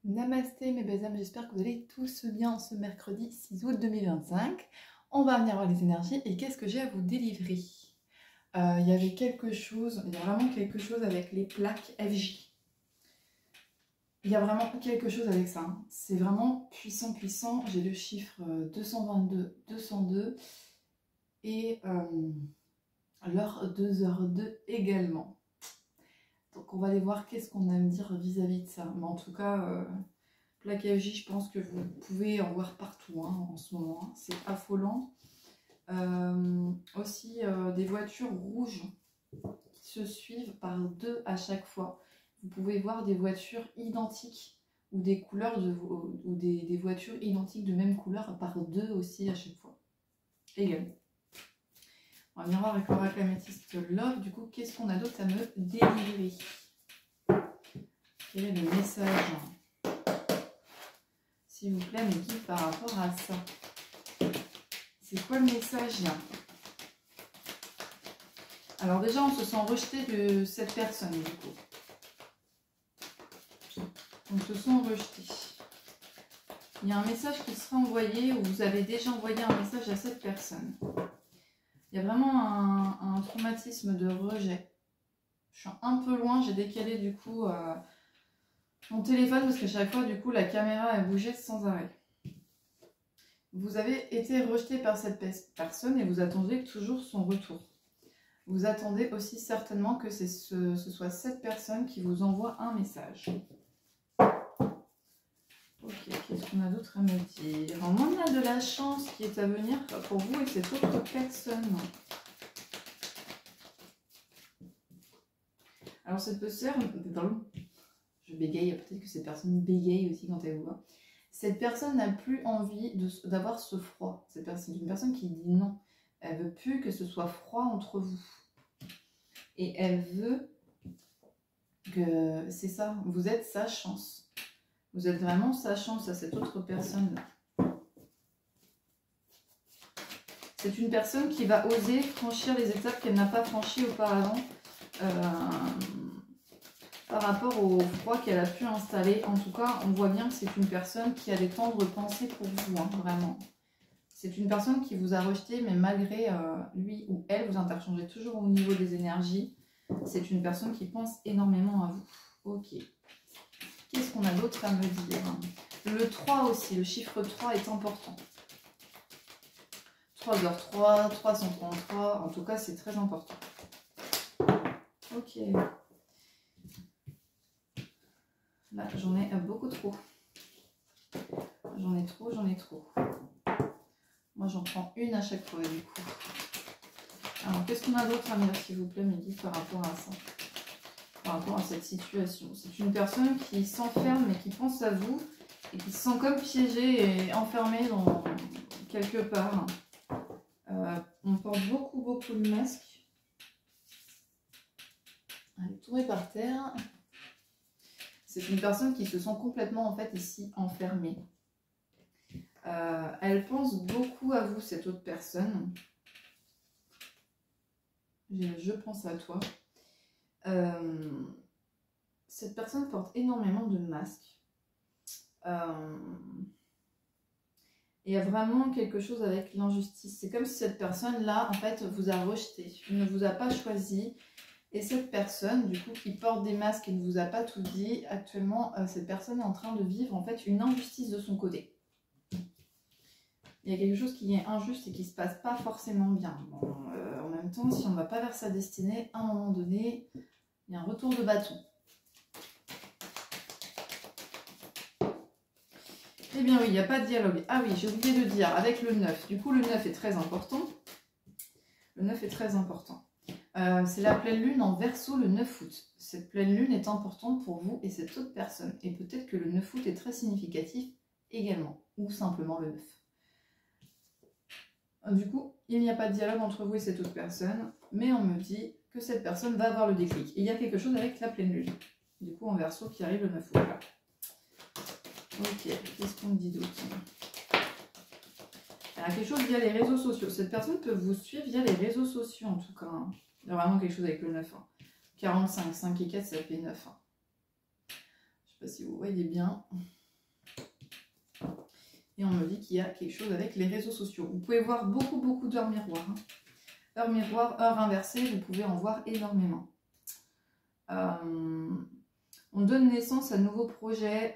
Namasté mes belles âmes, j'espère que vous allez tous bien ce mercredi 6 août 2025. On va venir voir les énergies et qu'est-ce que j'ai à vous délivrer. Il y avait quelque chose, il y a vraiment quelque chose avec les plaques FJ. Il y a vraiment quelque chose avec ça. Hein. C'est vraiment puissant, puissant. J'ai le chiffre 222, 202 et l'heure 2h02 également. Donc on va aller voir qu'est-ce qu'on a à me dire vis-à-vis de ça. Mais en tout cas, plaque FJ, je pense que vous pouvez en voir partout hein, en ce moment. Hein. C'est affolant. Aussi des voitures rouges qui se suivent par deux à chaque fois. Vous pouvez voir des voitures identiques ou des couleurs ou des voitures identiques de même couleur par deux aussi à chaque fois. Également. On va venir voir avec l'oracle améthyste Love. Du coup, qu'est-ce qu'on a d'autre à me délivrer? Quel est le message, s'il vous plaît, mes guides, par rapport à ça? C'est quoi le message là? Alors déjà, on se sent rejeté de cette personne, du coup. On se sent rejeté. Il y a un message qui sera envoyé ou vous avez déjà envoyé un message à cette personne. Il y a vraiment un traumatisme de rejet. Je suis un peu loin, j'ai décalé du coup mon téléphone parce qu'à chaque fois, du coup, la caméra a bougé sans arrêt. Vous avez été rejeté par cette personne et vous attendez toujours son retour. Vous attendez aussi certainement que ce soit cette personne qui vous envoie un message. Ok, qu'est-ce qu'on a d'autre à me dire? On a de la chance qui est à venir pour vous et cette autre personne. Alors cette personne, je bégaye, peut-être que cette personne bégaye aussi quand elle vous voit. Cette personne n'a plus envie d'avoir ce froid. C'est une personne qui dit non. Elle veut plus que ce soit froid entre vous. Et elle veut que, c'est ça, vous êtes sa chance. Vous êtes vraiment sa chance à cette autre personne-là. C'est une personne qui va oser franchir les étapes qu'elle n'a pas franchies auparavant par rapport au froid qu'elle a pu installer. En tout cas, on voit bien que c'est une personne qui a des tendres pensées pour vous, hein, vraiment. C'est une personne qui vous a rejeté, mais malgré lui ou elle, vous interchangez toujours au niveau des énergies. C'est une personne qui pense énormément à vous. Ok. Qu'est-ce qu'on a d'autre à me dire? Le 3 aussi, le chiffre 3 est important. 3h3, 333, en tout cas c'est très important. Ok. Là j'en ai beaucoup trop. J'en ai trop, j'en ai trop. Moi j'en prends une à chaque fois du coup. Alors qu'est-ce qu'on a d'autre à me dire s'il vous plaît mes guides par rapport à ça? Par rapport à cette situation. C'est une personne qui s'enferme mais qui pense à vous et qui se sent comme piégée et enfermée dans quelque part. On porte beaucoup de masques. Elle est tombée par terre. C'est une personne qui se sent complètement en fait ici enfermée. Elle pense beaucoup à vous, cette autre personne. Je pense à toi. Cette personne porte énormément de masques. Il y a vraiment quelque chose avec l'injustice. C'est comme si cette personne-là, en fait, vous a rejeté. Elle ne vous a pas choisi. Et cette personne, du coup, qui porte des masques et ne vous a pas tout dit, actuellement, cette personne est en train de vivre, en fait, une injustice de son côté. Il y a quelque chose qui est injuste et qui ne se passe pas forcément bien. Bon, en même temps, si on ne va pas vers sa destinée, à un moment donné, il y a un retour de bâton. Eh bien oui, il n'y a pas de dialogue. Ah oui, j'ai oublié de dire, avec le 9. Du coup, le 9 est très important. Le 9 est très important. C'est la pleine lune en Verseau le 9 août. Cette pleine lune est importante pour vous et cette autre personne. Et peut-être que le 9 août est très significatif également. Ou simplement le 9. Du coup, il n'y a pas de dialogue entre vous et cette autre personne. Mais on me dit que cette personne va avoir le déclic. Et il y a quelque chose avec la pleine lune. Du coup, en Verseau qui arrive le 9 août. Là. Ok, qu'est-ce qu'on dit d'autre? Il y a quelque chose via les réseaux sociaux. Cette personne peut vous suivre via les réseaux sociaux en tout cas. Hein. Il y a vraiment quelque chose avec le 9. Hein. 45, 5 et 4, ça fait 9. Hein. sais pas si vous voyez bien. Et on me dit qu'il y a quelque chose avec les réseaux sociaux. Vous pouvez voir beaucoup d'heures miroirs. Hein. Heures miroirs, heures inversées, vous pouvez en voir énormément. On donne naissance à de nouveaux projets,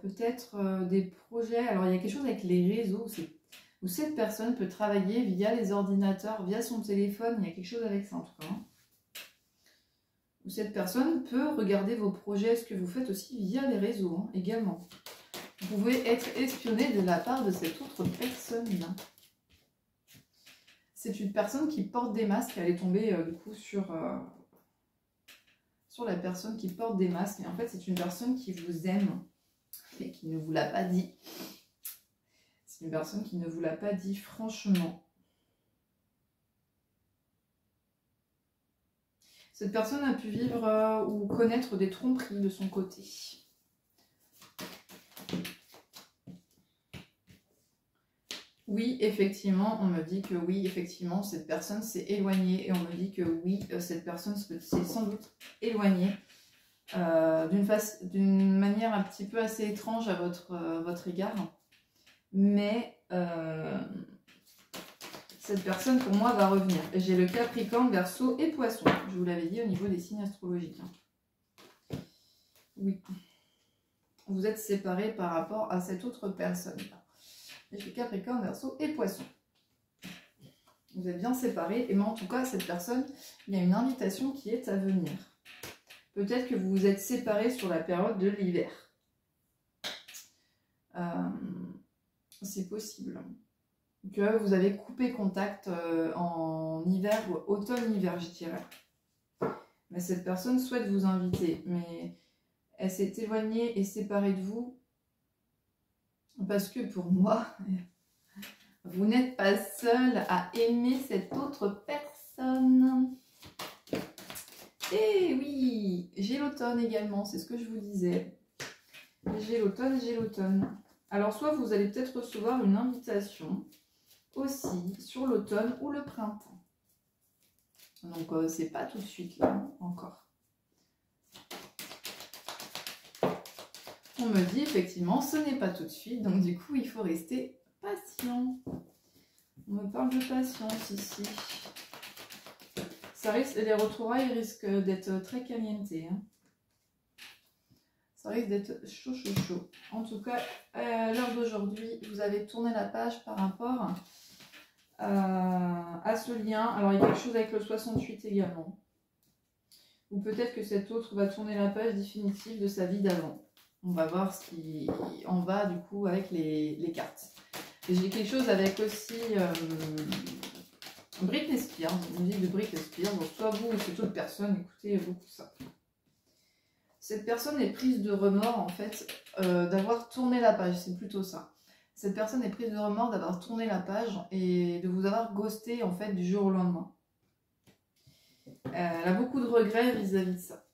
peut-être des projets. Alors il y a quelque chose avec les réseaux où cette personne peut travailler via les ordinateurs, via son téléphone. Il y a quelque chose avec ça en tout cas. Hein. Où cette personne peut regarder vos projets, ce que vous faites aussi via les réseaux hein, également. Vous pouvez être espionné de la part de cette autre personne-là. C'est une personne qui porte des masques. Elle est tombée du coup sur la personne qui porte des masques. Et en fait, c'est une personne qui vous aime et qui ne vous l'a pas dit. C'est une personne qui ne vous l'a pas dit franchement. Cette personne a pu vivre ou connaître des tromperies de son côté. Oui, effectivement, on me dit que oui, effectivement, cette personne s'est éloignée. Et on me dit que oui, cette personne s'est sans doute éloignée d'une manière un petit peu assez étrange à votre égard. Mais cette personne, pour moi, va revenir. J'ai le Capricorne, Verseau et Poisson. Je vous l'avais dit au niveau des signes astrologiques. Oui. Vous êtes séparés par rapport à cette autre personne-là. J'ai Capricorne, Verseau et Poisson. Vous êtes bien séparés. Et mais en tout cas, cette personne, il y a une invitation qui est à venir. Peut-être que vous vous êtes séparés sur la période de l'hiver. C'est possible. Que vous avez coupé contact en hiver ou automne-hiver, je dirais. Mais cette personne souhaite vous inviter. Mais elle s'est éloignée et séparée de vous. Parce que pour moi, vous n'êtes pas seul à aimer cette autre personne. Et oui, j'ai l'automne également, c'est ce que je vous disais. J'ai l'automne, j'ai l'automne. Alors soit vous allez peut-être recevoir une invitation aussi sur l'automne ou le printemps. Donc c'est pas tout de suite là, encore. On me dit effectivement, ce n'est pas tout de suite, donc du coup, il faut rester patient. On me parle de patience ici. Ça risque, les retrouvailles risquent d'être très caliente. Hein. Ça risque d'être chaud. En tout cas, à l'heure d'aujourd'hui, vous avez tourné la page par rapport à ce lien. Alors, il y a quelque chose avec le 68 également. Ou peut-être que cet autre va tourner la page définitive de sa vie d'avant. On va voir ce qui en va du coup avec les cartes. Et j'ai quelque chose avec aussi Britney Spears, une musique de Britney Spears. Donc soit vous ou cette autre personne, écoutez beaucoup ça. Cette personne est prise de remords en fait d'avoir tourné la page, c'est plutôt ça. Cette personne est prise de remords d'avoir tourné la page et de vous avoir ghosté en fait du jour au lendemain. Elle a beaucoup de regrets vis-à-vis de ça.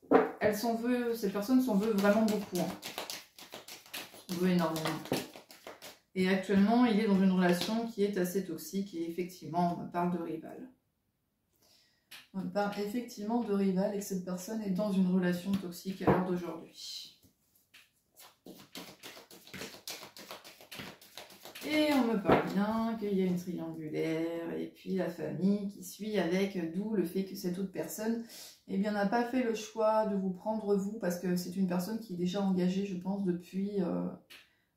Elle s'en veut, cette personne s'en veut vraiment beaucoup. Hein. S'en veut énormément. Et actuellement, il est dans une relation qui est assez toxique et effectivement, on me parle de rival. On me parle effectivement de rival et que cette personne est dans une relation toxique à l'heure d'aujourd'hui. Et on me parle bien qu'il y a une triangulaire et puis la famille qui suit avec, d'où le fait que cette autre personne eh bien, n'a pas fait le choix de vous prendre vous parce que c'est une personne qui est déjà engagée, je pense, depuis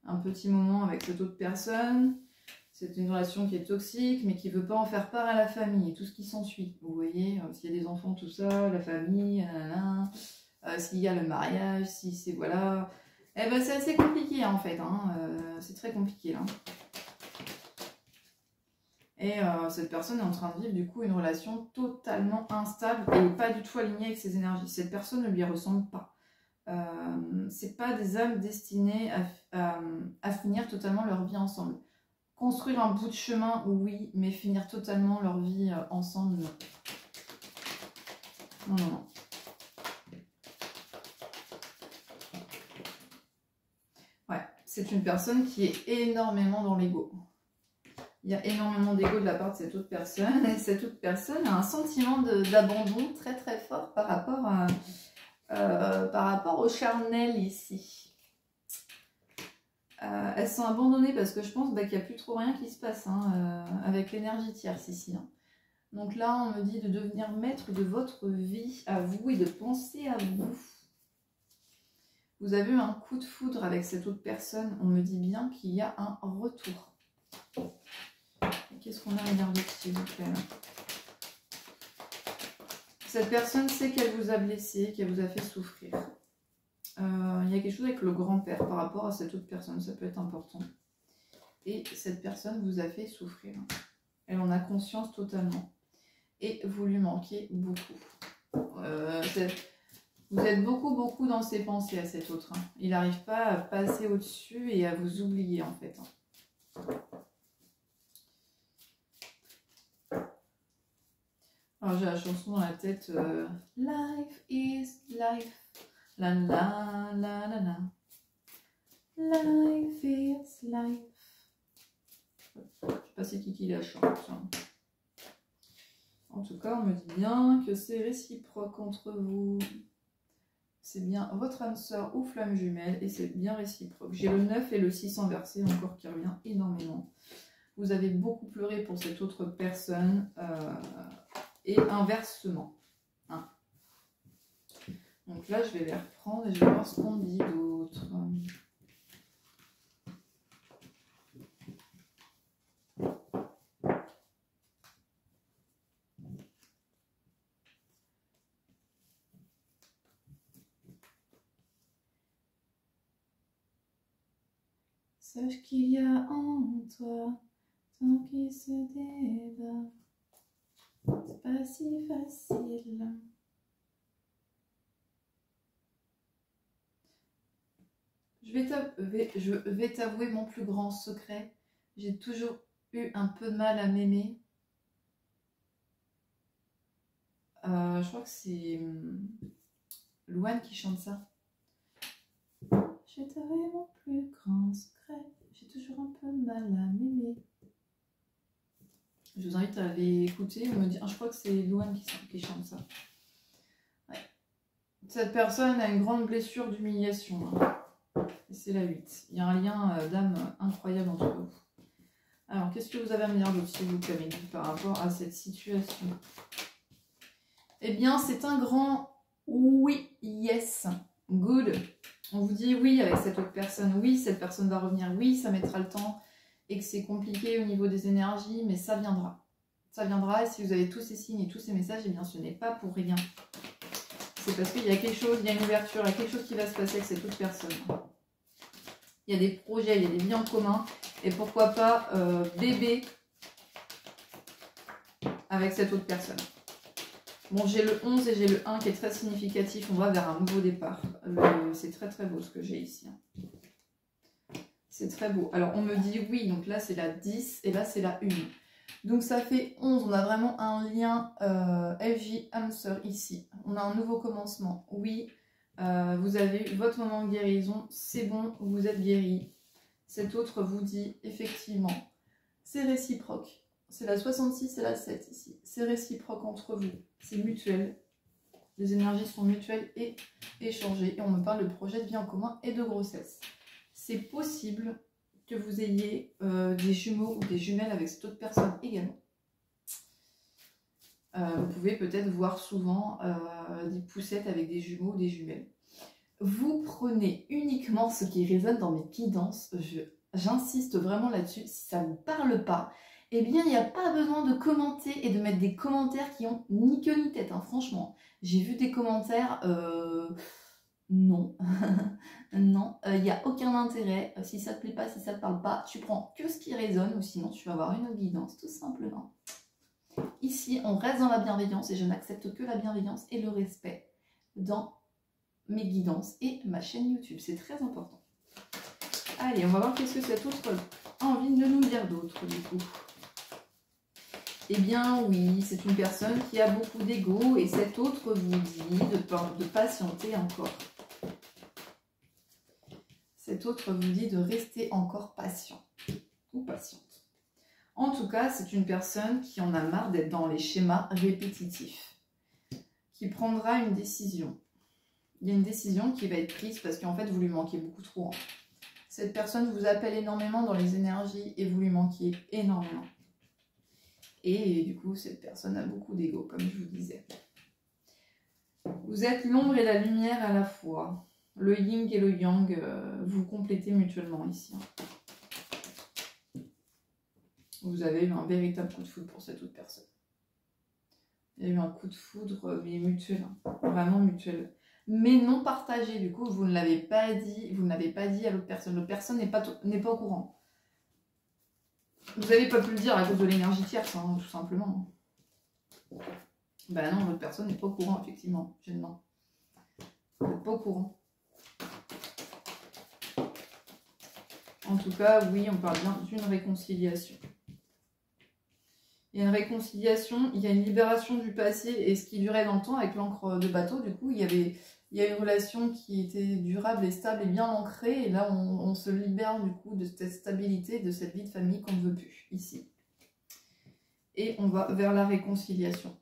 un petit moment avec cette autre personne. C'est une relation qui est toxique mais qui ne veut pas en faire part à la famille et tout ce qui s'ensuit. Vous voyez, s'il y a des enfants, tout ça, la famille, s'il y a le mariage, si c'est voilà... Eh ben, c'est assez compliqué en fait, hein. C'est très compliqué là. Et cette personne est en train de vivre du coup une relation totalement instable et pas du tout alignée avec ses énergies. Cette personne ne lui ressemble pas. C'est pas des âmes destinées à finir totalement leur vie ensemble. Construire un bout de chemin, oui, mais finir totalement leur vie ensemble, non. Non, non, non. C'est une personne qui est énormément dans l'ego. Il y a énormément d'ego de la part de cette autre personne. Et cette autre personne a un sentiment d'abandon très très fort par rapport par rapport au charnel ici. Elles sont abandonnées parce que je pense qu'il n'y a plus trop rien qui se passe hein, avec l'énergie tierce ici. Hein. Donc là, on me dit de devenir maître de votre vie à vous et de penser à vous. Vous avez eu un coup de foudre avec cette autre personne. On me dit bien qu'il y a un retour. Qu'est-ce qu'on a à dire d'autre, s'il vous plaît? Cette personne sait qu'elle vous a blessé, qu'elle vous a fait souffrir. Il y a quelque chose avec le grand-père par rapport à cette autre personne. Ça peut être important. Et cette personne vous a fait souffrir. Elle en a conscience totalement. Et vous lui manquez beaucoup. Vous êtes beaucoup dans ses pensées à cet autre. Hein. Il n'arrive pas à passer au-dessus et à vous oublier en fait. Hein. Alors j'ai la chanson dans la tête. Life is life. La la la la la. Life is life. Je sais pas c'est qui la chante. Hein. En tout cas, on me dit bien que c'est réciproque entre vous. C'est bien votre âme sœur ou flamme jumelle et c'est bien réciproque. J'ai le 9 et le 6 inversé encore qui revient énormément. Vous avez beaucoup pleuré pour cette autre personne et inversement. Hein. Donc là, je vais les reprendre et je vais voir ce qu'on dit d'autre. Sache qu'il y a en toi tant qui se débat. C'est pas si facile. Je vais t'avouer mon plus grand secret. J'ai toujours eu un peu de mal à m'aimer. Je crois que c'est Louane qui chante ça. Je vais t'avouer mon plus grand secret. J'ai toujours un peu de mal à m'aimer. Je vous invite à aller écouter. On me dit, je crois que c'est Louane qui chante ça. Ouais. Cette personne a une grande blessure d'humiliation. Hein. Et c'est la 8. Il y a un lien d'âme incroyable entre vous. Alors, qu'est-ce que vous avez à me dire d'autre, s'il vous plaît, par rapport à cette situation? Eh bien, c'est un grand oui, yes, good. On vous dit oui avec cette autre personne. Oui, cette personne va revenir. Oui, ça mettra le temps. Et que c'est compliqué au niveau des énergies, mais ça viendra. Ça viendra, et si vous avez tous ces signes et tous ces messages, eh bien ce n'est pas pour rien. C'est parce qu'il y a quelque chose, il y a une ouverture, il y a quelque chose qui va se passer avec cette autre personne. Il y a des projets, il y a des vies en commun, et pourquoi pas bébé avec cette autre personne. Bon, j'ai le 11 et j'ai le 1 qui est très significatif, on va vers un nouveau départ. C'est très beau ce que j'ai ici. C'est très beau. Alors, on me dit oui, donc là, c'est la 10 et là, c'est la 1. Donc, ça fait 11. On a vraiment un lien FJ âme sœur ici. On a un nouveau commencement. Oui, vous avez eu votre moment de guérison. C'est bon, vous êtes guéri. Cet autre vous dit, effectivement, c'est réciproque. C'est la 66 et la 7 ici. C'est réciproque entre vous. C'est mutuel. Les énergies sont mutuelles et échangées. Et on me parle de projet de vie en commun et de grossesse. C'est possible que vous ayez des jumeaux ou des jumelles avec cette autre personne également. Vous pouvez peut-être voir souvent des poussettes avec des jumeaux ou des jumelles. Vous prenez uniquement ce qui résonne dans mes guidances. J'insiste vraiment là-dessus. Si ça ne vous parle pas, eh bien, il n'y a pas besoin de commenter et de mettre des commentaires qui ont ni queue ni tête. Hein. Franchement, j'ai vu des commentaires... Non, non, il n'y a aucun intérêt. Si ça te plaît pas, si ça te parle pas, tu prends que ce qui résonne ou sinon tu vas avoir une guidance, tout simplement. Ici, on reste dans la bienveillance et je n'accepte que la bienveillance et le respect dans mes guidances et ma chaîne YouTube. C'est très important. Allez, on va voir qu'est-ce que cette autre a envie de nous dire d'autre du coup. Eh bien oui, c'est une personne qui a beaucoup d'ego et cette autre vous dit de patienter encore. Cet autre vous dit de rester encore patient ou patiente. En tout cas, c'est une personne qui en a marre d'être dans les schémas répétitifs, qui prendra une décision. Il y a une décision qui va être prise parce qu'en fait, vous lui manquez beaucoup trop. Hein. Cette personne vous appelle énormément dans les énergies et vous lui manquiez énormément. Et du coup, cette personne a beaucoup d'ego, comme je vous disais. Vous êtes l'ombre et la lumière à la fois. Le yin et le yang, vous complétez mutuellement ici. Vous avez eu un véritable coup de foudre pour cette autre personne. Il y a eu un coup de foudre, mais mutuel. Hein. Vraiment mutuel. Mais non partagé, du coup, vous ne l'avez pas dit. Vous ne l'avez pas dit à l'autre personne. L'autre personne n'est pas au courant. Vous n'avez pas pu le dire à cause de l'énergie tierce, hein, tout simplement. Ben non, l'autre personne n'est pas au courant, effectivement. Non. Vous n'êtes pas au courant. En tout cas, oui, on parle bien d'une réconciliation. Il y a une réconciliation, il y a une libération du passé et ce qui durait dans le temps avec l'encre de bateau. Du coup, il y a une relation qui était durable et stable et bien ancrée. Et là, on se libère du coup de cette stabilité, de cette vie de famille qu'on ne veut plus ici. Et on va vers la réconciliation.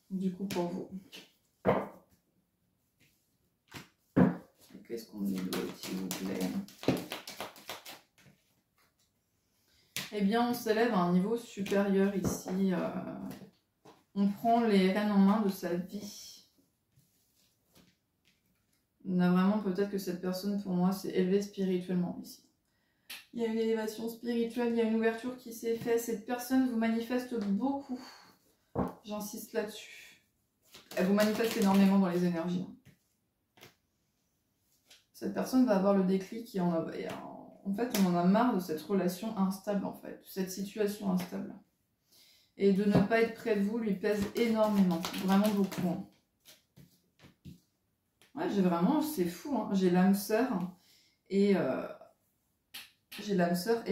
Du coup, pour vous. Qu'est-ce qu'on dit d'autre, s'il vous plaît ? Eh bien, on s'élève à un niveau supérieur ici. On prend les rênes en main de sa vie. On a vraiment peut-être que cette personne, pour moi, s'est élevée spirituellement ici. Il y a une élévation spirituelle, il y a une ouverture qui s'est faite. Cette personne vous manifeste beaucoup. J'insiste là-dessus. Elle vous manifeste énormément dans les énergies. Cette personne va avoir le déclic et en fait, on en a marre de cette relation instable, en fait, de cette situation instable. Et de ne pas être près de vous lui pèse énormément, vraiment beaucoup. Hein. Ouais, j'ai vraiment, c'est fou, hein. J'ai l'âme sœur et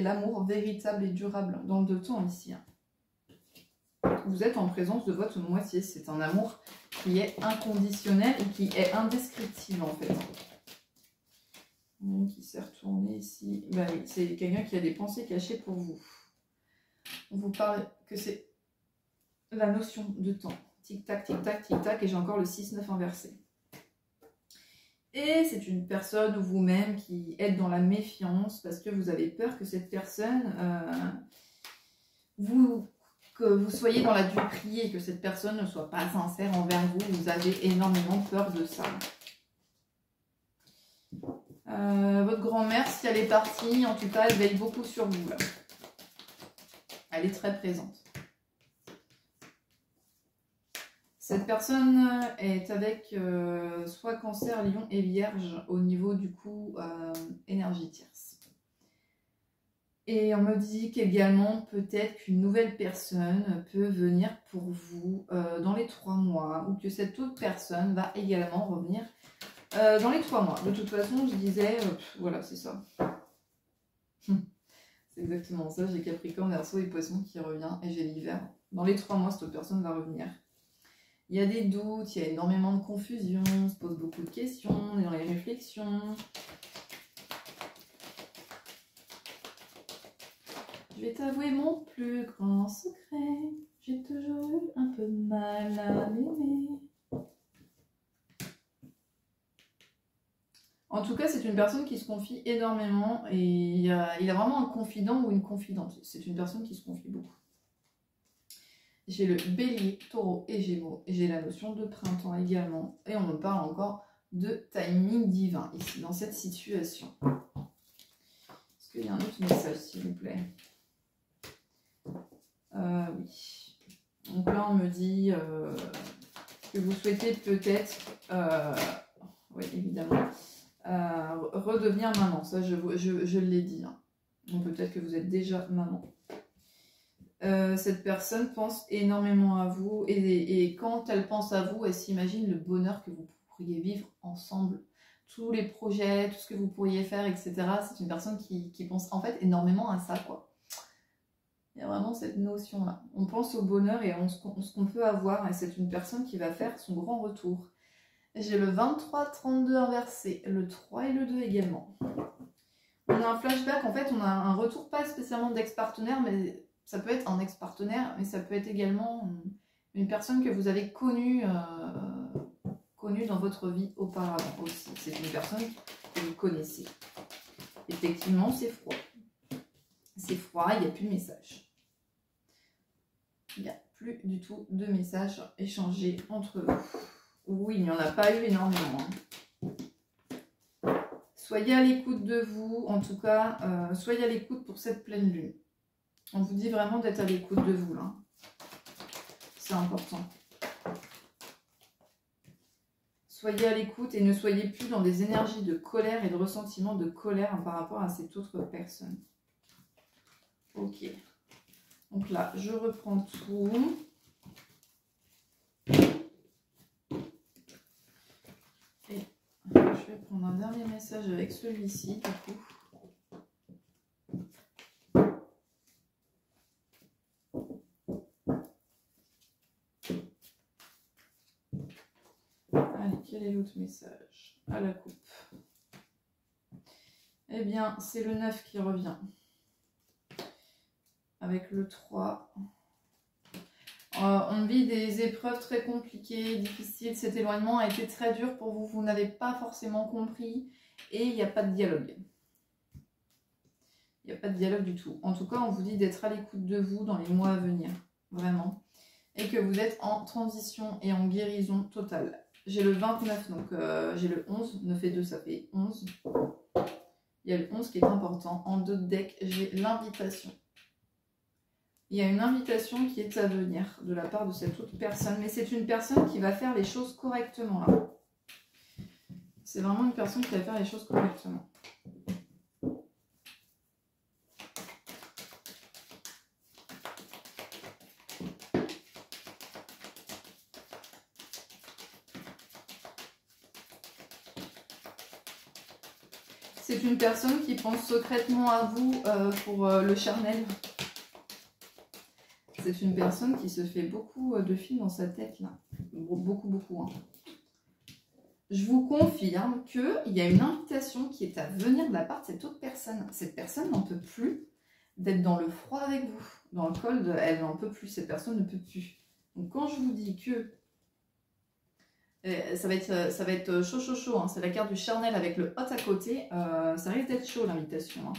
l'amour véritable et durable dans le deux temps ici. Hein. Vous êtes en présence de votre moitié, c'est un amour qui est inconditionnel et qui est indescriptible en fait. Qui s'est retourné ici. Bah, c'est quelqu'un qui a des pensées cachées pour vous. On vous parle que c'est la notion de temps. Tic-tac, tic-tac, tic-tac. Et j'ai encore le 6-9 inversé. Et c'est une personne ou vous-même qui êtes dans la méfiance parce que vous avez peur que cette personne, que vous soyez dans la duperie et que cette personne ne soit pas sincère envers vous. Vous avez énormément peur de ça. Votre grand-mère, si elle est partie, en tout cas, elle veille beaucoup sur vous. Là. Elle est très présente. Cette personne est avec soit cancer, lion et vierge au niveau du coup énergie tierce. Et on me dit qu'également peut-être qu'une nouvelle personne peut venir pour vous dans les 3 mois ou que cette autre personne va également revenir dans les 3 mois. De toute façon, je disais, voilà, c'est ça. C'est exactement ça. J'ai Capricorne, Verseau et Poisson qui revient et j'ai l'hiver. Dans les 3 mois, cette autre personne va revenir. Il y a des doutes, il y a énormément de confusion, on se pose beaucoup de questions, on est dans les réflexions. Je vais t'avouer mon plus grand secret. J'ai toujours eu un peu de mal à m'aimer. En tout cas, c'est une personne qui se confie énormément et il a vraiment un confident ou une confidente. C'est une personne qui se confie beaucoup. J'ai le bélier, taureau et gémeaux. J'ai la notion de printemps également. Et on me parle encore de timing divin ici, dans cette situation. Est-ce qu'il y a un autre message, s'il vous plaît? Oui. Donc là, on me dit que vous souhaitez peut-être, oui, évidemment, redevenir maman. Ça, je l'ai dit. Hein. Donc peut-être que vous êtes déjà maman. Cette personne pense énormément à vous et quand elle pense à vous, elle s'imagine le bonheur que vous pourriez vivre ensemble, tous les projets, tout ce que vous pourriez faire, etc. C'est une personne qui pense en fait énormément à ça, quoi. Il y a vraiment cette notion-là. On pense au bonheur et à ce qu'on peut avoir et c'est une personne qui va faire son grand retour. J'ai le 23-32 inversé, le 3 et le 2 également. On a un flashback, en fait, on a un retour pas spécialement d'ex-partenaire, mais ça peut être un ex-partenaire, mais ça peut être également une personne que vous avez connue connu dans votre vie auparavant aussi. C'est une personne que vous connaissez. Effectivement, c'est froid. C'est froid, il n'y a plus de message. Il n'y a plus du tout de messages échangés entre vous. Oui, il n'y en a pas eu énormément. Soyez à l'écoute de vous, en tout cas, soyez à l'écoute pour cette pleine lune. On vous dit vraiment d'être à l'écoute de vous, là. C'est important. Soyez à l'écoute et ne soyez plus dans des énergies de colère et de ressentiment de colère par rapport à cette autre personne. Ok. Donc là, je reprends tout. Et je vais prendre un dernier message avec celui-ci, du coup. Allez, quel est l'autre message? À la coupe. Eh bien, c'est le 9 qui revient. Avec le 3. On vit des épreuves très compliquées, difficiles. Cet éloignement a été très dur pour vous. Vous n'avez pas forcément compris. Et il n'y a pas de dialogue. Il n'y a pas de dialogue du tout. En tout cas, on vous dit d'être à l'écoute de vous dans les mois à venir. Vraiment. Et que vous êtes en transition et en guérison totale. J'ai le 29, donc j'ai le 11. 9 et 2, ça fait 11. Il y a le 11 qui est important. En dos de deck, j'ai l'invitation. Il y a une invitation qui est à venir de la part de cette autre personne. Mais c'est une personne qui va faire les choses correctement, là. C'est vraiment une personne qui va faire les choses correctement. C'est une personne qui pense secrètement à vous pour le charnel. C'est une personne qui se fait beaucoup de films dans sa tête, là. Beaucoup, beaucoup. Hein. Je vous confirme qu'il y a une invitation qui est à venir de la part de cette autre personne. Cette personne n'en peut plus d'être dans le froid avec vous. Dans le cold, elle n'en peut plus. Cette personne ne peut plus. Donc quand je vous dis que ça va être chaud, chaud, chaud. Hein. C'est la carte du charnel avec le hot à côté. Ça risque d'être chaud, l'invitation. Hein.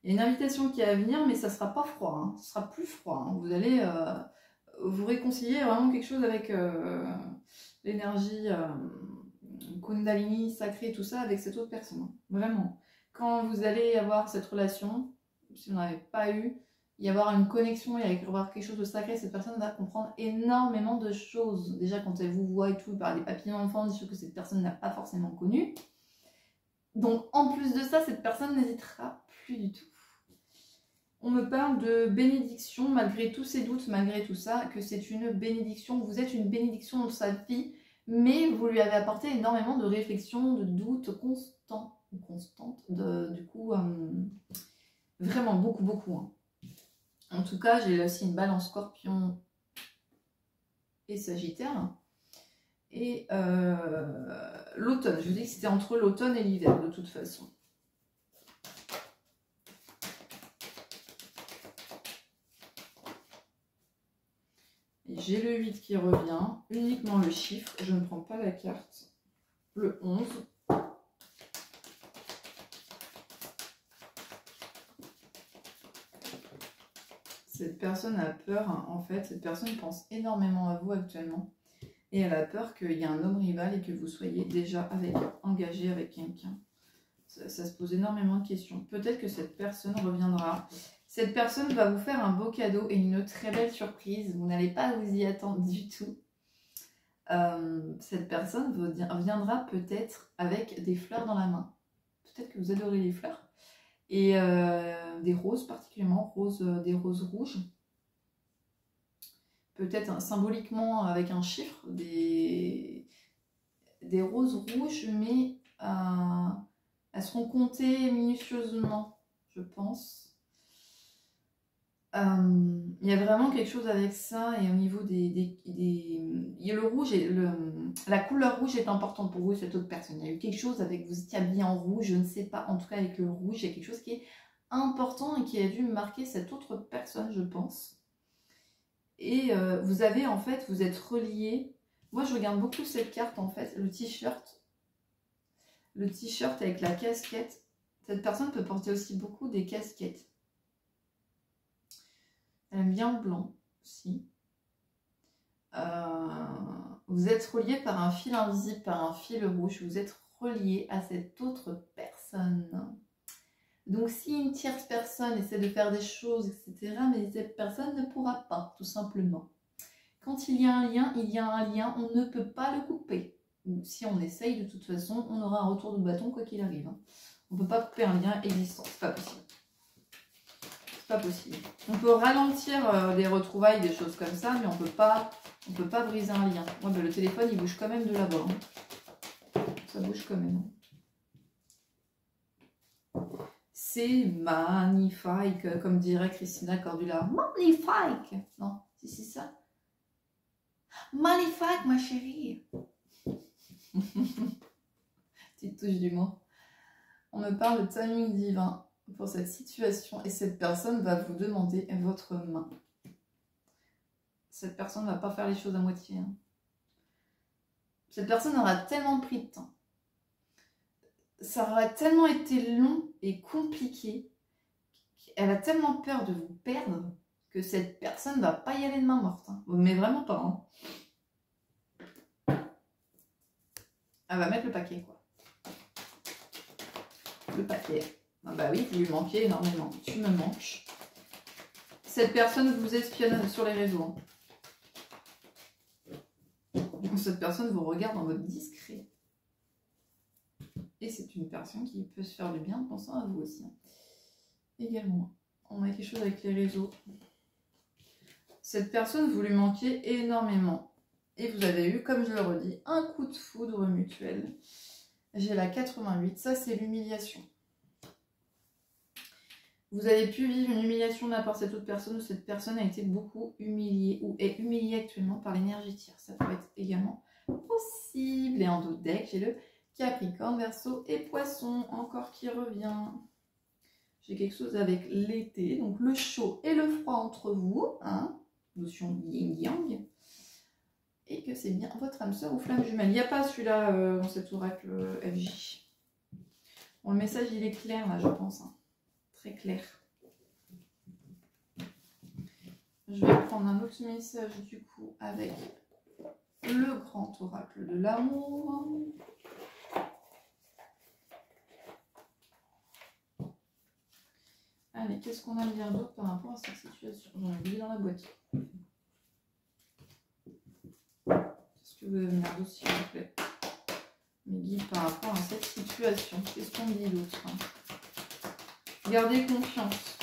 Il y a une invitation qui est à venir, mais ça ne sera pas froid. Hein. Ce sera plus froid. Hein. Vous allez vous réconcilier vraiment quelque chose avec l'énergie Kundalini, sacrée, tout ça, avec cette autre personne. Hein. Vraiment. Quand vous allez avoir cette relation, si vous n'en avez pas eu, y avoir une connexion, y avoir quelque chose de sacré, cette personne va comprendre énormément de choses. Déjà, quand elle vous voit et tout, par des papillons d'enfants, des choses que cette personne n'a pas forcément connues. Donc, en plus de ça, cette personne n'hésitera plus du tout. On me parle de bénédiction, malgré tous ces doutes, malgré tout ça, que c'est une bénédiction. Vous êtes une bénédiction dans sa vie, mais vous lui avez apporté énormément de réflexions, de doutes constantes. Du coup, vraiment beaucoup, beaucoup. Hein. En tout cas, j'ai aussi une balance Scorpion et Sagittaire. Et l'automne, je vous dis que c'était entre l'automne et l'hiver de toute façon. J'ai le 8 qui revient, uniquement le chiffre, je ne prends pas la carte. Le 11. Cette personne a peur, hein, en fait, cette personne pense énormément à vous actuellement. Et elle a peur qu'il y ait un homme rival et que vous soyez déjà engagé avec quelqu'un. Ça se pose énormément de questions. Peut-être que cette personne reviendra. Cette personne va vous faire un beau cadeau et une très belle surprise. Vous n'allez pas vous y attendre du tout. Cette personne viendra peut-être avec des fleurs dans la main. Peut-être que vous adorez les fleurs. Et des roses particulièrement, des roses rouges. Peut-être symboliquement avec un chiffre, des roses rouges, mais elles seront comptées minutieusement, je pense. Il y a vraiment quelque chose avec ça, et au niveau il y a le rouge, la couleur rouge est importante pour vous, cette autre personne. Il y a eu quelque chose avec, vous étiez habillé en rouge, je ne sais pas, en tout cas avec le rouge, il y a quelque chose qui est important et qui a dû marquer cette autre personne, je pense. Et vous êtes reliés Moi, je regarde beaucoup cette carte, en fait, le t-shirt. Le t-shirt avec la casquette. Cette personne peut porter aussi beaucoup des casquettes. Elle aime bien le blanc aussi. Vous êtes relié par un fil invisible, par un fil rouge. Vous êtes relié à cette autre personne. Donc, si une tierce personne essaie de faire des choses, etc., mais cette personne ne pourra pas, tout simplement. Quand il y a un lien, il y a un lien, on ne peut pas le couper. Ou si on essaye, de toute façon, on aura un retour de bâton quoi qu'il arrive. On ne peut pas couper un lien existant, c'est pas possible. C'est pas possible. On peut ralentir des retrouvailles, des choses comme ça, mais on peut pas briser un lien. Ouais, ben, le téléphone, il bouge quand même de là-bas. Ça bouge quand même. C'est magnifique, comme dirait Christina Cordula. Magnifique. Non, si c'est ça. Magnifique, ma chérie. Petite touche d'humour. On me parle de timing divin pour cette situation et cette personne va vous demander votre main. Cette personne ne va pas faire les choses à moitié. Hein. Cette personne aura tellement pris de temps. Ça aura tellement été long et compliqué. Elle a tellement peur de vous perdre que cette personne ne va pas y aller de main morte. Hein. Mais vraiment pas. Hein. Elle va mettre le paquet, quoi. Le paquet. Ah bah oui, vous lui manquez énormément. Tu me manques. Cette personne vous espionne sur les réseaux. Cette personne vous regarde en mode discret. Et c'est une personne qui peut se faire du bien en pensant à vous aussi. Également, on a quelque chose avec les réseaux. Cette personne, vous lui manquez énormément. Et vous avez eu, comme je le redis, un coup de foudre mutuel. J'ai la 88, ça c'est l'humiliation. Vous avez pu vivre une humiliation de la part de cette autre personne ou cette personne a été beaucoup humiliée ou est humiliée actuellement par l'énergie tierce. Ça peut être également possible. Et en dos de deck, j'ai le Capricorne, Verseau et Poisson, encore qui revient. J'ai quelque chose avec l'été, donc le chaud et le froid entre vous, hein, notion yin-yang, et que c'est bien votre âme sœur ou flamme jumelle. Il n'y a pas celui-là dans cet oracle FJ. Bon, le message, il est clair, là, je pense, hein. Très clair. Je vais prendre un autre message, du coup, avec le grand oracle de l'amour. Allez, qu'est-ce qu'on a à dire d'autre par rapport à cette situation? J'en ai oublié dans la boîte. Qu'est-ce que vous avez venir d'autre, s'il vous plaît? Mes guides par rapport à cette situation. Qu'est-ce qu'on dit d'autre? Gardez confiance.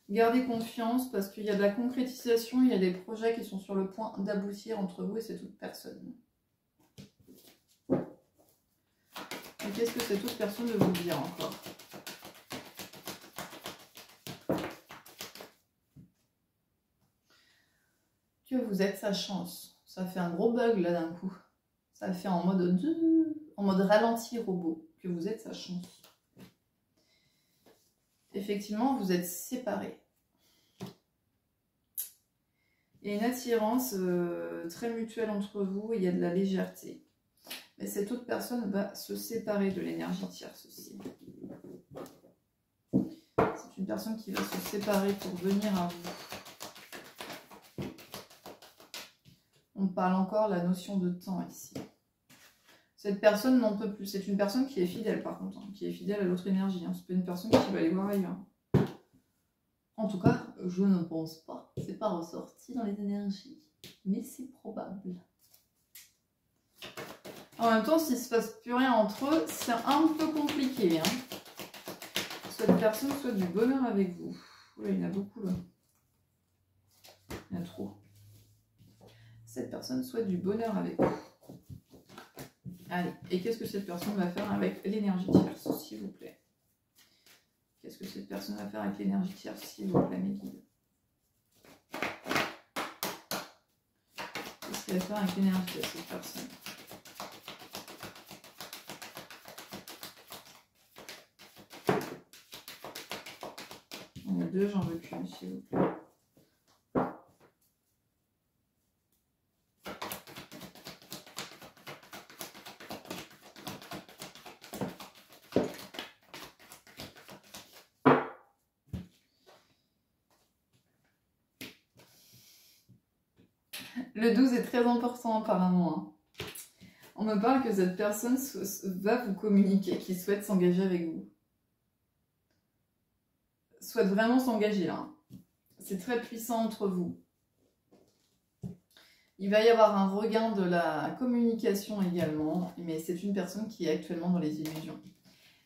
Gardez confiance parce qu'il y a de la concrétisation, il y a des projets qui sont sur le point d'aboutir entre vous et cette autre personne. Et qu'est-ce que cette autre personne veut vous dire encore? Que vous êtes sa chance. Ça fait un gros bug là d'un coup. Ça fait en mode ralenti robot. Que vous êtes sa chance. Effectivement, vous êtes séparés. Il y a une attirance très mutuelle entre vous et il y a de la légèreté. Mais cette autre personne va se séparer de l'énergie tierce aussi. C'est une personne qui va se séparer pour venir à vous. On parle encore de la notion de temps ici. Cette personne n'en peut plus. C'est une personne qui est fidèle par contre, hein, qui est fidèle à l'autre énergie. Hein. C'est pas une personne qui va aller voir ailleurs. En tout cas, je ne pense pas. C'est pas ressorti dans les énergies. Mais c'est probable. En même temps, s'il ne se passe plus rien entre eux, c'est un peu compliqué. Hein. Cette personne souhaite du bonheur avec vous. Oula, il y en a beaucoup là. Il y en a trop. Cette personne souhaite du bonheur avec vous. Allez, et qu'est-ce que cette personne va faire avec l'énergie tierce, s'il vous plaît? Qu'est-ce que cette personne va faire avec l'énergie tierce, s'il vous plaît, mes guides? Qu'est-ce qu'elle va faire avec l'énergie de cette personne? Il y en a deux, j'en veux qu'une, s'il vous plaît. Le 12 est très important apparemment. Hein. On me parle que cette personne va vous communiquer, qui souhaite s'engager avec vous. Souhaite vraiment s'engager là. C'est très puissant entre vous. Il va y avoir un regain de la communication également, mais c'est une personne qui est actuellement dans les illusions.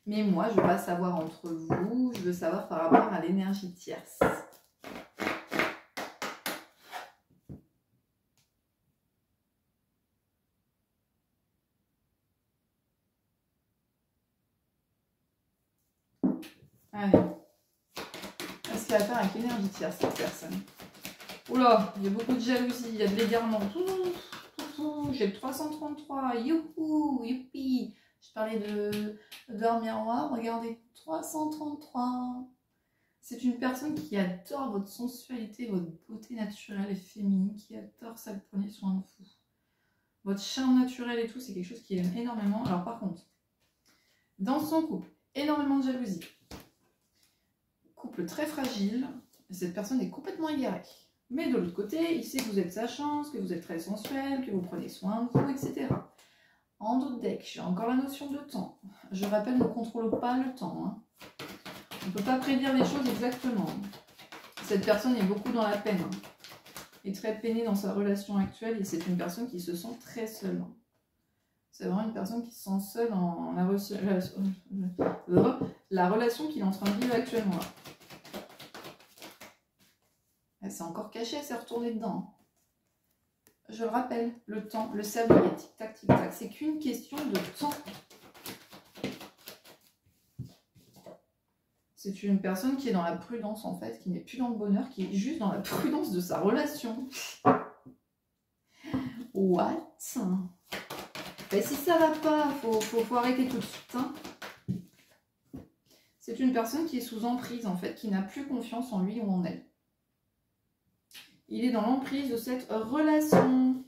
Mais moi, je veux pas savoir entre vous, je veux savoir par rapport à l'énergie tierce. Allez. Qu'est-ce qu'il y a à faire avec l'énergie tierce, cette personne? Oula, il y a beaucoup de jalousie, il y a de l'égarement. J'ai le 333. Youhou, youpi. Je parlais d'un miroir. Regardez, 333. C'est une personne qui adore votre sensualité, votre beauté naturelle et féminine, qui adore ça, prenez soin de vous. Votre charme naturel et tout, c'est quelque chose qu'il aime énormément. Alors par contre, dans son couple, énormément de jalousie. Couple très fragile. Cette personne est complètement égarée. Mais de l'autre côté, il sait que vous êtes sa chance, que vous êtes très sensuel, que vous prenez soin de vous, etc. En d'autres decks, j'ai encore la notion de temps. Je rappelle, ne contrôle pas le temps. Hein. On ne peut pas prédire les choses exactement. Cette personne est beaucoup dans la peine. Hein. Est très peinée dans sa relation actuelle et c'est une personne qui se sent très seule. C'est vraiment une personne qui se sent seule en la relation qu'il est en train de vivre actuellement. Là. Elle s'est encore cachée, elle s'est retournée dedans. Je le rappelle, le temps, le sablier, tic-tac, tic-tac, c'est qu'une question de temps. C'est une personne qui est dans la prudence, en fait, qui n'est plus dans le bonheur, qui est juste dans la prudence de sa relation. What? Ben, si ça va pas, faut arrêter tout de suite. Hein. C'est une personne qui est sous emprise, en fait, qui n'a plus confiance en lui ou en elle. Il est dans l'emprise de cette relation.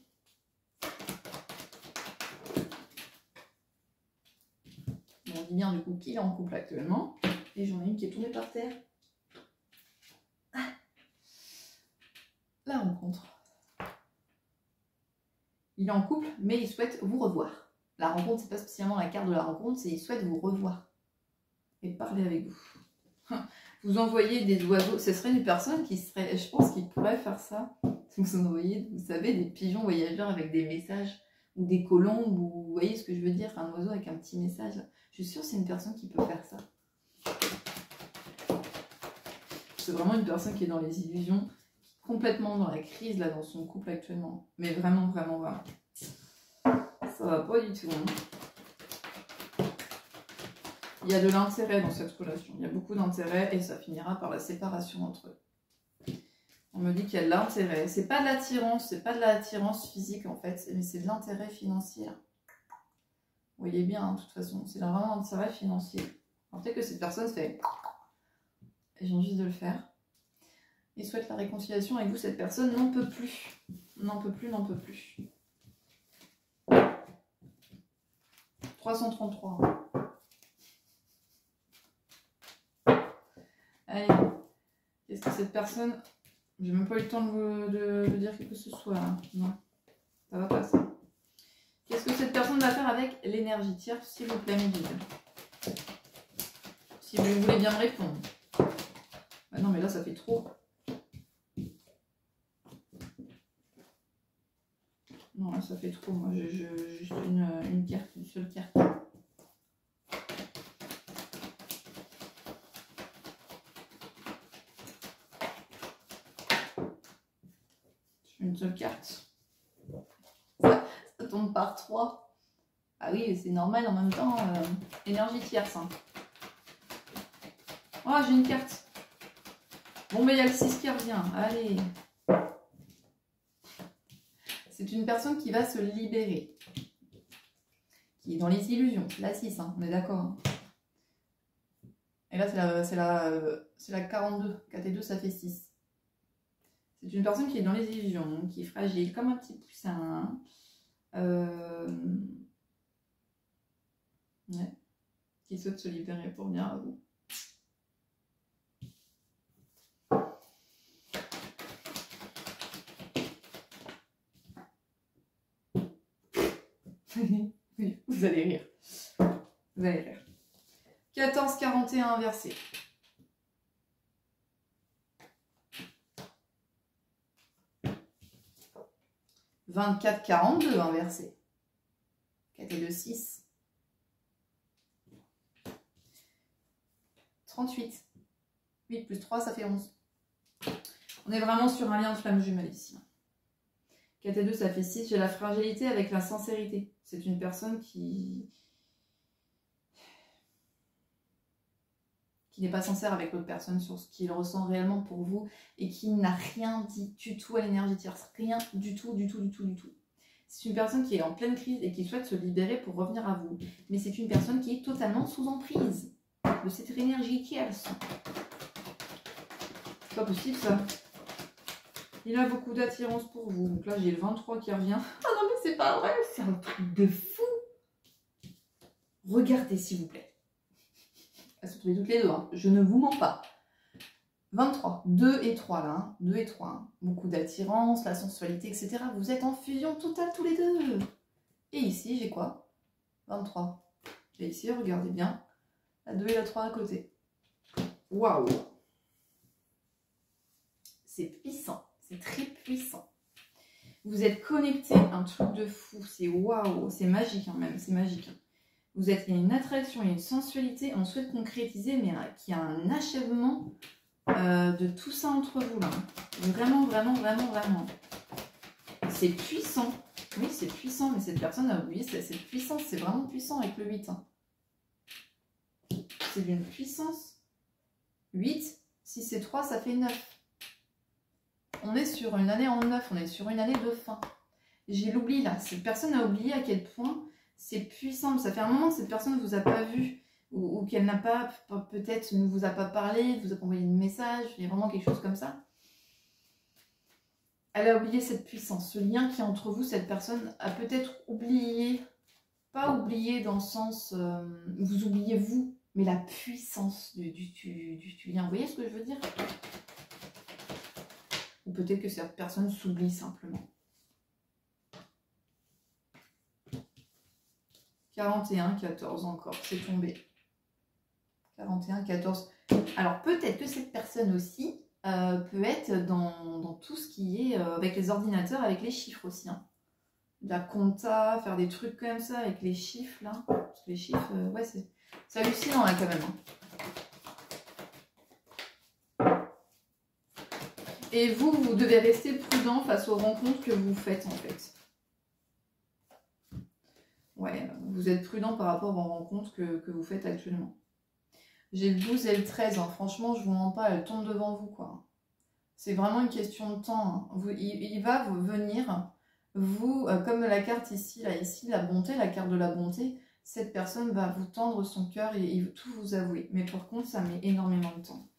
On dit bien du coup qu'il est en couple actuellement. Et j'en ai une qui est tombée par terre. Ah. La rencontre. Il est en couple, mais il souhaite vous revoir. La rencontre, c'est pas spécialement la carte de la rencontre, c'est il souhaite vous revoir. Et parler avec vous. Vous envoyez des oiseaux, ce serait une personne qui serait, je pense qu'il pourrait faire ça. Vous envoyez, vous savez, des pigeons voyageurs avec des messages, ou des colombes, ou vous voyez ce que je veux dire, un oiseau avec un petit message. Je suis sûre que c'est une personne qui peut faire ça. C'est vraiment une personne qui est dans les illusions, complètement dans la crise là dans son couple actuellement. Mais vraiment, vraiment, vraiment. Ça va pas du tout. Hein. Il y a de l'intérêt dans cette relation. Il y a beaucoup d'intérêt et ça finira par la séparation entre eux. On me dit qu'il y a de l'intérêt. C'est pas de l'attirance, c'est pas de l'attirance physique en fait, mais c'est de l'intérêt financier. Vous voyez bien, hein, de toute façon, c'est vraiment un intérêt financier. Peut-être que cette personne fait. Et j'ai envie de le faire. Il souhaite la réconciliation avec vous, cette personne n'en peut plus. N'en peut plus, n'en peut plus. 333. Allez, qu'est-ce que cette personne... J'ai même pas eu le temps de dire quelque chose ce soit. Non, ça va pas ça. Qu'est-ce que cette personne va faire avec l'énergie tierce, s'il vous plaît, mes guides? Si vous voulez bien me répondre. Bah non, mais là, ça fait trop. Non, là, ça fait trop. Moi, j'ai juste une carte, une seule carte. Une seule carte. Ça tombe par 3. Ah oui, c'est normal en même temps. Énergie tierce. Hein. Oh, j'ai une carte. Bon, mais il y a le 6 qui revient. Allez. C'est une personne qui va se libérer. Qui est dans les illusions. La 6, hein, on est d'accord. Hein. Et là, c'est la 42. 4 et 2, ça fait 6. C'est une personne qui est dans les illusions, qui est fragile, comme un petit poussin. Ouais. Qui souhaite se libérer pour venir à vous. Oui, vous allez rire. Vous allez rire. 14-41 inversé. 24-42 inversé. 4 et 2, 6. 38. 8 plus 3, ça fait 11. On est vraiment sur un lien de flamme jumelle ici. 4 et 2, ça fait 6. J'ai la fragilité avec la sincérité. C'est une personne qui n'est pas sincère avec l'autre personne sur ce qu'il ressent réellement pour vous et qui n'a rien dit du tout à l'énergie tierce. Rien du tout, du tout, du tout, du tout. C'est une personne qui est en pleine crise et qui souhaite se libérer pour revenir à vous. Mais c'est une personne qui est totalement sous emprise de cette énergie tierce. C'est pas possible ça. Il a beaucoup d'attirance pour vous. Donc là, j'ai le 23 qui revient. Ah non, mais c'est pas vrai, c'est un truc de fou. Regardez, s'il vous plaît. Elles sont toutes les deux, hein. Je ne vous mens pas. 23, 2 et 3 là, hein. 2 et 3. Hein. Beaucoup d'attirance, la sensualité, etc. Vous êtes en fusion totale tous les deux. Et ici, j'ai quoi? 23. Et ici, regardez bien, la 2 et la 3 à côté. Waouh! C'est puissant, c'est très puissant. Vous êtes connectés, un truc de fou, c'est waouh, c'est magique hein, même, c'est magique. Il y a une attraction, il y a une sensualité, on souhaite concrétiser, mais qu'il y a un achèvement de tout ça entre vous là. Vraiment, vraiment, vraiment, vraiment. C'est puissant. Oui, c'est puissant, mais cette personne a oublié cette puissance. C'est vraiment puissant avec le 8. Hein. C'est d'une puissance. 8, si c'est 3, ça fait 9. On est sur une année en 9, on est sur une année de fin. J'ai l'oubli là. Cette personne a oublié à quel point c'est puissant. Ça fait un moment que cette personne ne vous a pas vu ou qu'elle n'a pas, peut-être ne vous a pas parlé, vous a envoyé un message, il y a vraiment quelque chose comme ça. Elle a oublié cette puissance, ce lien qui est entre vous. Cette personne a peut-être oublié, pas oublié dans le sens, vous oubliez vous, mais la puissance du lien. Vous voyez ce que je veux dire? Ou peut-être que cette personne s'oublie simplement. 41-14 encore, c'est tombé. 41-14. Alors peut-être que cette personne aussi peut être dans tout ce qui est avec les ordinateurs, avec les chiffres aussi. Hein. La compta, faire des trucs comme ça avec les chiffres là. Parce que les chiffres, ouais, c'est hallucinant là quand même. Hein. Et vous devez rester prudent face aux rencontres que vous faites en fait. Ouais, vous êtes prudent par rapport aux rencontres que vous faites actuellement. J'ai le 12 et le 13, hein. Franchement, je vous mens pas, elle tombe devant vous, quoi. C'est vraiment une question de temps. Hein. Il va vous venir, vous, comme la carte ici, là, ici, la bonté, la carte de la bonté, cette personne va vous tendre son cœur et tout vous avouer. Mais par contre, ça met énormément de temps.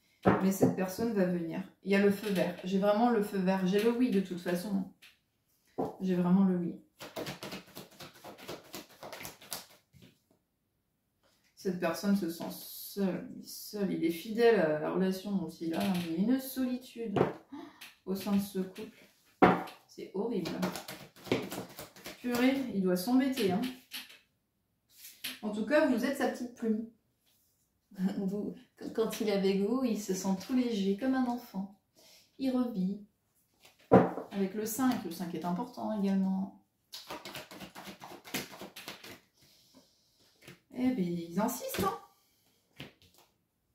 Mais cette personne va venir. Il y a le feu vert. J'ai vraiment le feu vert. J'ai le oui de toute façon. J'ai vraiment le oui. Cette personne se sent seul, il est fidèle à la relation dont il a, il y a une solitude au sein de ce couple. C'est horrible. Purée, il doit s'embêter. Hein. En tout cas, vous êtes sa petite plume. Vous, quand il est avec vous, il se sent tout léger, comme un enfant. Il revit. Avec le 5 est important également. Eh bien, ils insistent, hein.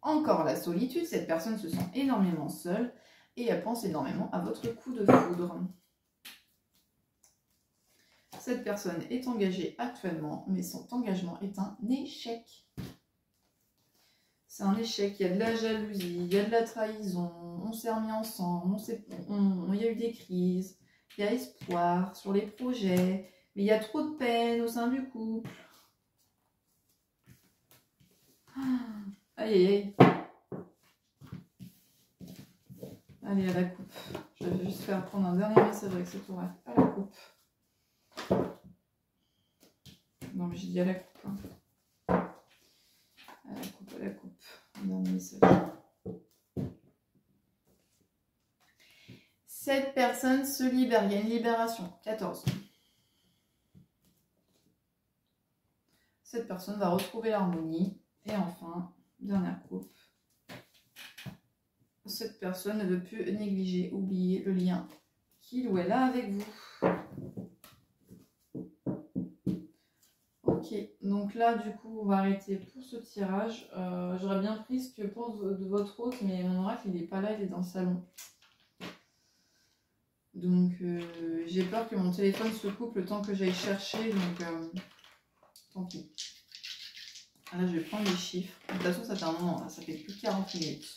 Encore la solitude, cette personne se sent énormément seule et elle pense énormément à votre coup de foudre. Cette personne est engagée actuellement, mais son engagement est un échec. C'est un échec, il y a de la jalousie, il y a de la trahison, on s'est remis ensemble, il y a eu des crises, il y a espoir sur les projets, mais il y a trop de peine au sein du couple. Aïe aïe aïe. Allez, à la coupe. Je vais juste faire prendre un dernier message avec cette oreille. À la coupe. Non, mais j'ai dit à la coupe. Hein. À la coupe, à la coupe. Un dernier message. Cette personne se libère. Il y a une libération. 14. cette personne va retrouver l'harmonie. Et enfin, dernière coupe. Cette personne ne veut plus négliger, oublier le lien qu'il ou elle a avec vous. Ok, donc là du coup on va arrêter pour ce tirage. J'aurais bien pris ce que pense de votre hôte, mais mon oracle il n'est pas là, il est dans le salon. Donc j'ai peur que mon téléphone se coupe le temps que j'aille chercher, donc tant pis. Là je vais prendre les chiffres. De toute façon ça fait un moment, là, ça fait plus de 40 minutes.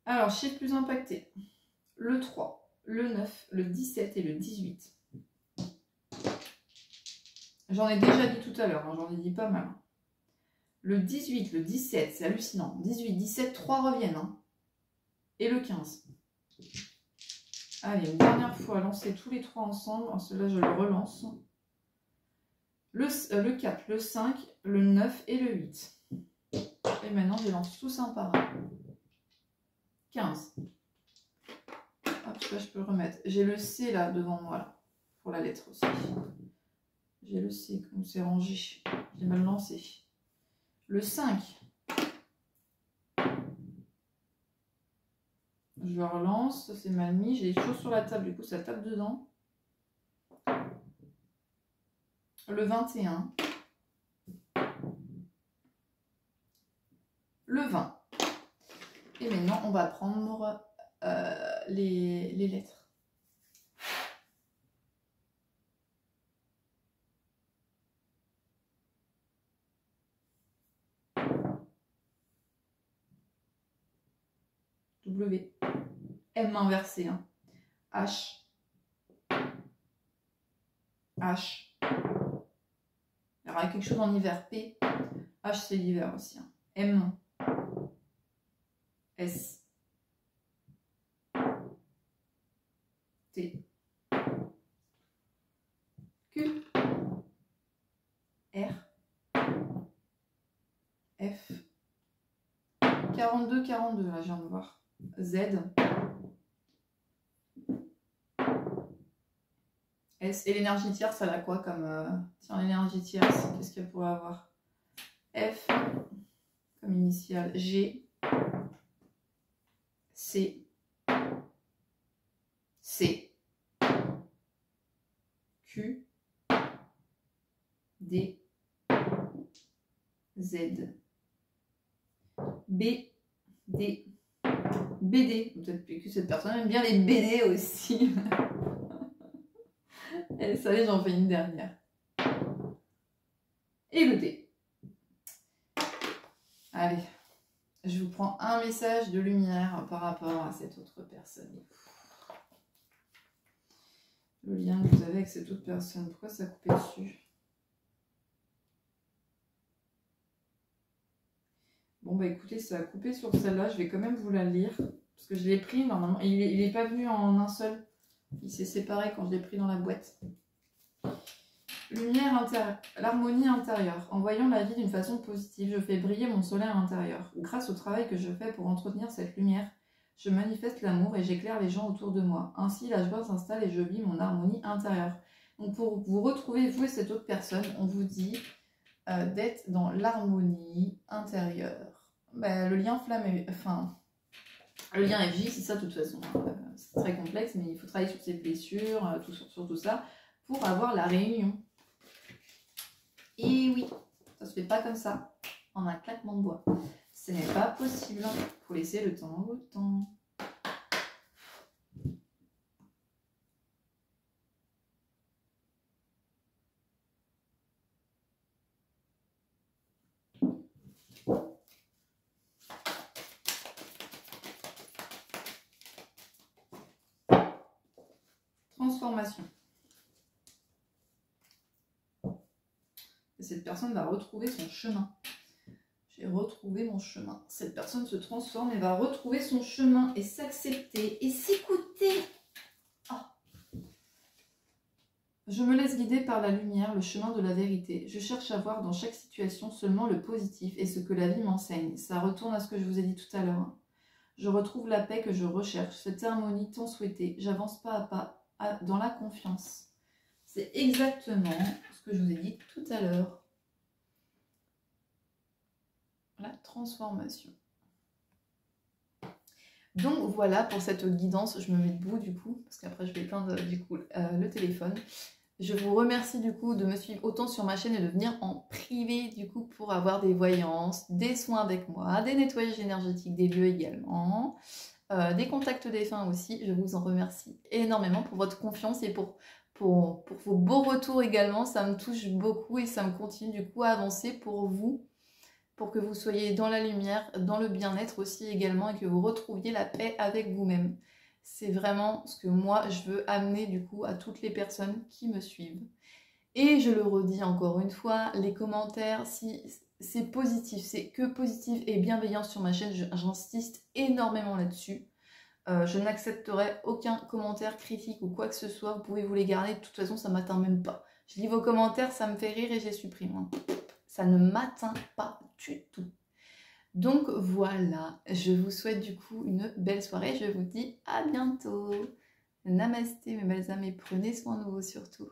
Alors, chiffres plus impactés. Le 3, le 9, le 17 et le 18. J'en ai déjà dit tout à l'heure, hein, j'en ai dit pas mal. Le 18, le 17, c'est hallucinant. 18, 17, 3 reviennent. Hein. Et le 15. Allez, une dernière fois, lancer tous les 3 ensemble. Celui-là, je le relance. Le 4, le 5, le 9 et le 8. Et maintenant, je les lance tous un par un. 15. Hop, là, je peux le remettre. J'ai le C là devant moi, là, pour la lettre aussi. J'ai le C, comme c'est rangé. J'ai mal lancé. Le 5. Je le relance, ça c'est mal mis. J'ai des choses sur la table, du coup ça tape dedans. Le 21. Le 20. Et maintenant, on va prendre les lettres. W. M inversé. Hein. H. H. Il y aura quelque chose en hiver. P. H, c'est l'hiver aussi. Hein. M. S. T. Q. R. F. 42, 42, là, je viens de voir. Z. S. Et l'énergie tierce, elle a quoi comme... Tiens, l'énergie tierce, qu'est-ce qu'elle pourrait avoir? F. Comme initiale. G. C. C. Q. D. Z. B. D. BD. Peut-être que cette personne aime bien les BD aussi. Et ça y est, j'en fais une dernière. Et le D. Allez, je vous prends un message de lumière par rapport à cette autre personne. Le lien que vous avez avec cette autre personne. Pourquoi ça a coupé dessus? Bon bah écoutez, ça a coupé sur celle-là. Je vais quand même vous la lire. Parce que je l'ai pris normalement. Il n'est pas venu en un seul. Il s'est séparé quand je l'ai pris dans la boîte. Lumière intérieure, l'harmonie intérieure. En voyant la vie d'une façon positive, je fais briller mon soleil intérieur. Grâce au travail que je fais pour entretenir cette lumière, je manifeste l'amour et j'éclaire les gens autour de moi. Ainsi, la joie s'installe et je vis mon harmonie intérieure. Donc pour vous retrouver, vous et cette autre personne, on vous dit d'être dans l'harmonie intérieure. Ben, le lien flamme est... Enfin, le lien FJ, c'est ça de toute façon. C'est très complexe, mais il faut travailler sur ses blessures, sur tout ça, pour avoir la réunion. Et oui, ça se fait pas comme ça, en un claquement de doigts. Ce n'est pas possible. Il faut laisser le temps au temps. Transformation. Et cette personne va retrouver son chemin. J'ai retrouvé mon chemin. Cette personne se transforme et va retrouver son chemin et s'accepter et s'écouter. Oh. Je me laisse guider par la lumière, le chemin de la vérité. Je cherche à voir dans chaque situation seulement le positif et ce que la vie m'enseigne. Ça retourne à ce que je vous ai dit tout à l'heure. Je retrouve la paix que je recherche, cette harmonie tant souhaitée. J'avance pas à pas dans la confiance. C'est exactement ce que je vous ai dit tout à l'heure. La transformation. Donc voilà pour cette guidance. Je me mets debout du coup, parce qu'après je vais éteindre du coup le téléphone. Je vous remercie du coup de me suivre autant sur ma chaîne et de venir en privé du coup pour avoir des voyances, des soins avec moi, des nettoyages énergétiques des lieux également, des contacts défunts aussi. Je vous en remercie énormément pour votre confiance et pour vos beaux retours également. Ça me touche beaucoup et ça me continue du coup à avancer pour vous, pour que vous soyez dans la lumière, dans le bien-être aussi également et que vous retrouviez la paix avec vous-même. C'est vraiment ce que moi je veux amener du coup à toutes les personnes qui me suivent. Et je le redis encore une fois, les commentaires, si c'est positif, c'est que positif et bienveillant sur ma chaîne, j'insiste énormément là-dessus. Je n'accepterai aucun commentaire critique ou quoi que ce soit, vous pouvez vous les garder, de toute façon ça ne m'atteint même pas. Je lis vos commentaires, ça me fait rire et je les supprime. Hein. Ça ne m'atteint pas du tout. Donc voilà, je vous souhaite du coup une belle soirée. Je vous dis à bientôt. Namasté mes belles âmes et prenez soin de vous surtout.